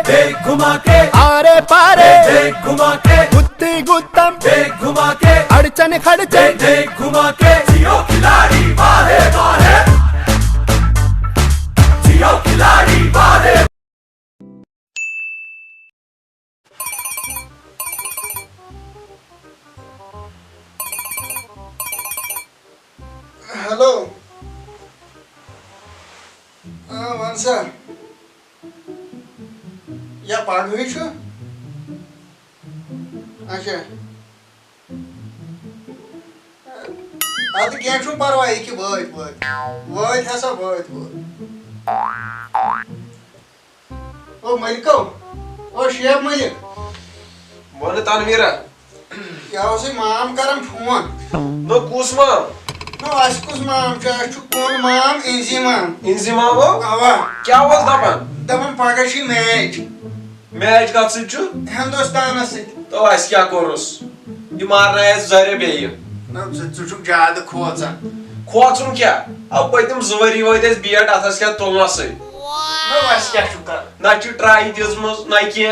देख घुमा के आरे पारे देख घुमा के गुत्ती गुत्तम देख घुमा के अड़चन खड़चन देख घुमा के जियो खिलाड़ी वाहे वाहे जियो खिलाड़ी वाहे। हेलो वंशा या पागवी छु अच्छा अद क्या छु परवाह कि वत हसा वत ओ मलिको ओ शेब मलिक बोले तानवीरा या उसे माम करम फोन नो कुस माम नो अस्कुस माम छु कौन माम इंजी माम इंजिमा वो आवा क्या was दपन दपन पागल छि मैच का सिचु हिंदुस्तान से तो अस क्या कोरस ये मार रहा है जरे बेय न छु ज्यादा खोचा खोचुन क्या अब पतिम जवरी वइस बीएड अथस क्या तोलना से न वास क्या छु कर ना छु ट्राई दिसमस ना के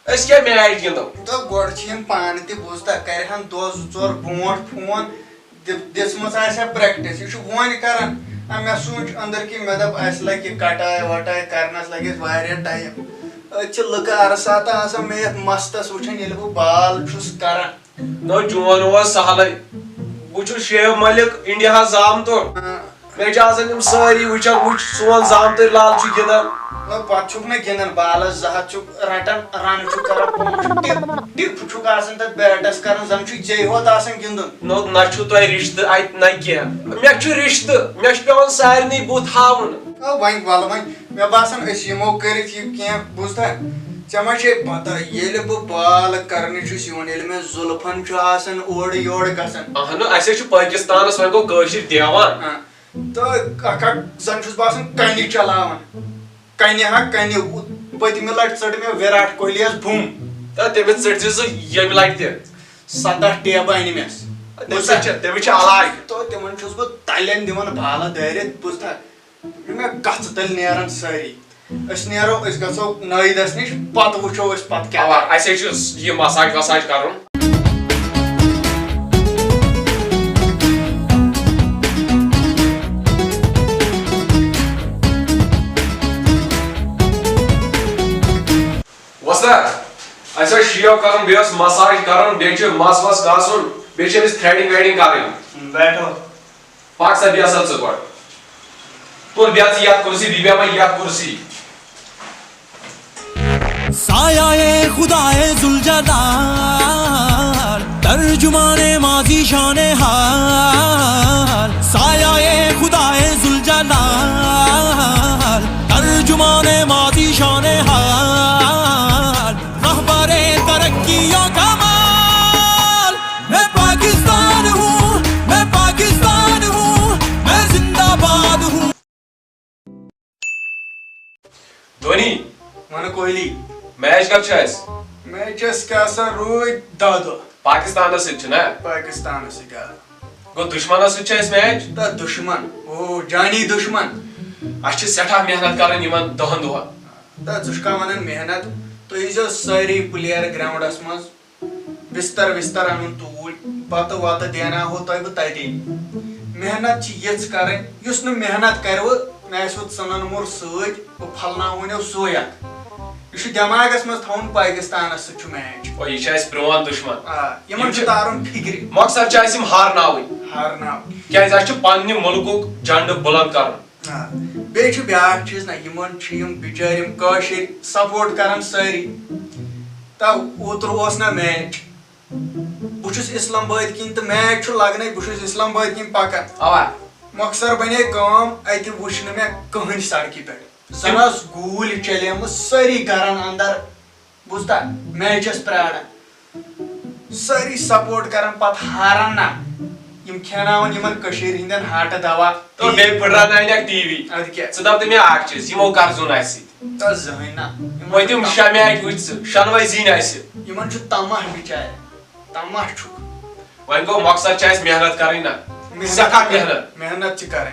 अस क्या मैच गिंदो तो गोड़ छिन पान ते बुझता करहन दो जोर बोट फोन दिसमस आसे प्रैक्टिस छु वन करन मैं सोच अंदर की मदब आस लगे कटाय वटाय करनस लगे वारिया टाइम अच्छ लगा अरसाता आसा में मस्तस उठन येल बु बाल छुस करन नो जोन was सहल बुछु शेव मलिक इंडिया जाम तो मैं जाजन हम सारी वचन वच सोन जाम तो लाल छु गिंदन न पछुक न गिनन बाल जहा चुक रटन रन छु कर टिप छु आसन त बैटस करन जन छु जय होत आसन गिंदन नो ना छु तो रिश्त आई ना के मैं छु रिश्त मैं छु पेवन सारनी बुत हावन ओ वहीं वाला वहीं मैं बासन इस यमो करित ये क्या बुझता चमा छे पता येले बु बाल करने छु सिवन येले में जुल्फन छु आसन ओड योड गसन अहन ऐसे छु पाकिस्तान स वको कशिर देवान तो अका जन छु बासन कनी चलावन कनी हा कनी पति में लट चढ़ में विराट कोहली अस बूम त तेबे चढ़ से ये लाइट दे 7 टेब एनिमेस तेबे छ अलाग तो तेमन छुस बु तलन दिवन भाला धैर्य बुझता मैं गच तल नेरन सारी अस नेरो अस गसो नईदस निश पत वुचो अस पत क्या आवा ऐसे छु ये मसाज करूं वसा ऐसे शियो करन बेस मसाज करन बेच मस वस कासुन बेच इस थ्रेडिंग वेडिंग करन बैठो पाक सा बिया सब गड तो बिया याद कुर्सी बिया में याद कुर्सी सायाए खुदाए जुलजलाल तर्जुमाने माजी शाने हाल सायाए खुदाए जुलजलाल तर्जुमाने माजी शाने हाल रहबरे तरक्कियों का माल मैं पाकिस्तान हूँ मैं जिंदाबाद हूँ। धोनी मन कोहली मैच कब छस मैचस का सा रोज दादो पाकिस्तान से छ ना पाकिस्तान से का गो दुश्मन से छस मैच ता दुश्मन ओ जानी दुश्मन अच्छे सेठा मेहनत करन यमन दहन दुहा ता जुष्का वनन मेहनत तो इजो सारी प्लेयर ग्राउंडस मज बिस्तर अनु तूल बत वत देना हो तो तती मेहनत छि यच करन युस न मेहनत करव नासुत सनन मोर सज फलना वनो सोया इस दिमागस मज थौन पाकिस्तान से मैच और ये छस प्रोन दुश्मन यमन छु तारुन फिक्र मकसद छस हम हारनावै हारना क्या छ पन्ने मुल्कुक झंड बुलंद करन बे छु ब्याक चीज ना यमन छु यम बिचारिम काशिर सपोर्ट करन सारी ता ओतर ओस ना मैच बुछुस इस्लामाबाद किन त मैच छु लगने बुछुस इस्लामाबाद किन पाका आवा मकसर बने काम अति वुछन में कहन सड़की पे जनास गूल चलेम सारी गरन अंदर बुझता मैचस प्राण सारी सपोर्ट करन पत हारन ना यम खेनावन यमन कशीर हिंदन हाट दवा तो बे फुडरा नाइक टीवी अद क्या सदाब ते मे आक चीज यमो करजुन आसी त जहिना मोइतम शम्याक उच शनवै जीन आसी यमन छु तमाह बिचार तमाह छु वन को मकसद छ मेहनत करनी ना सखा मेहनत मेहनत कर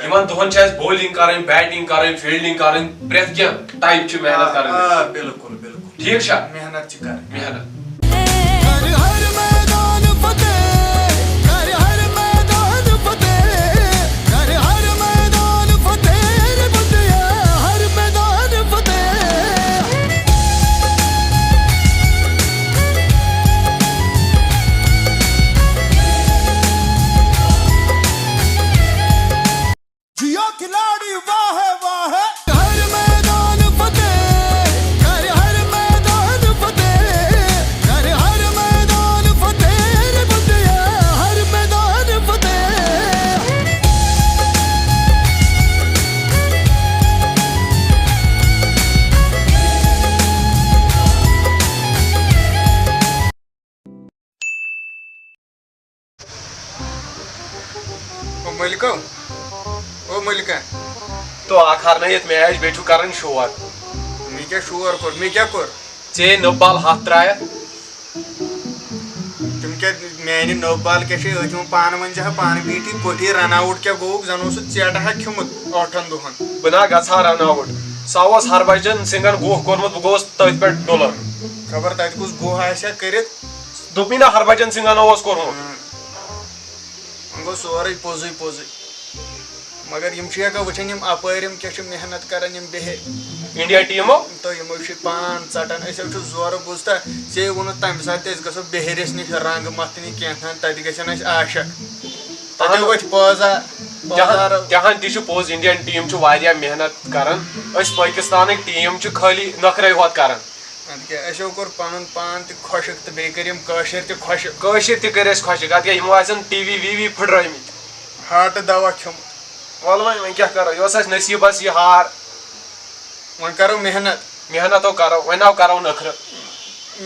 यमन दोहन छ बॉलिंग करन बैटिंग करन फील्डिंग करन प्रेथ के टाइप छ मेहनत करन बिल्कुल बिल्कुल ठीक छ मेहनत कर मेहनत कर हर मैदान फतेह कर हर मैदान फतेह कर हर मैदान फतेह रे बंदिया हर मैदान फतेह जियो खिलाड़ी वाह वाह हर मैदान फतेह कर हर मैदान फतेह कर हर मैदान फतेह रे बंदिया हर मैदान फतेह ओ मलिका तो आखर न मैच बेचू करन शोर मे क्या शोर कोर मे क्या कोर चे नो बाल हाथ त्राया तुम क्या मैंने नो बाल क्या तुम पान वन पान बीटी कोठी रन आउट क्या गो जन चेटा हा खिमुत 8 दुहन बना गछा रन आउट सावस हरभजन सिंगन गोह कोरमुत गोस तथ पे डोलर खबर तत कुछ गोह आशा करित दोपिना हरभजन सिंगन ओस कोरमुत गो सोरे पोजै पोजै मगर यम का वचन यम अपरिम क्या मेहनत करन यम बेहे इंडिया टीमो तो यमो पान चटान जोर बुझता जे वो तम सात गो बेहरिस निश रंग मथनी क्या तत गन आशा तत वथ पौजा जहां ती पोज इंडियन टीम मेहनत करन पाकिस्तान टीम खाली नखरे होत करन असो कोर पन पान त खुशक तो बे कर कशर त खुशक कशर त कर खुशक अत यमो टीवी वीवी फुटरमित हार्ट दवा खम वल वन क्या करो यह नसीबस यह हार वन करो मेहनत मेहनतो करो वन आव करो नखर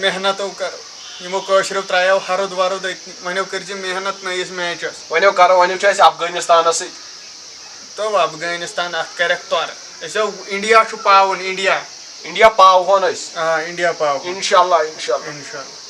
मेहनतो करो यमो कशरो त्रायो हरुद वरुद वनो कर मेहनत नयस मैचस वनो करो वनो अफगानिस्तान तो अफगानिस्तान अत कर तर असो इंडिया पावन इंडिया इंडिया पाव होन इंडिया पाव इंशाल्लाह इंशाल्लाह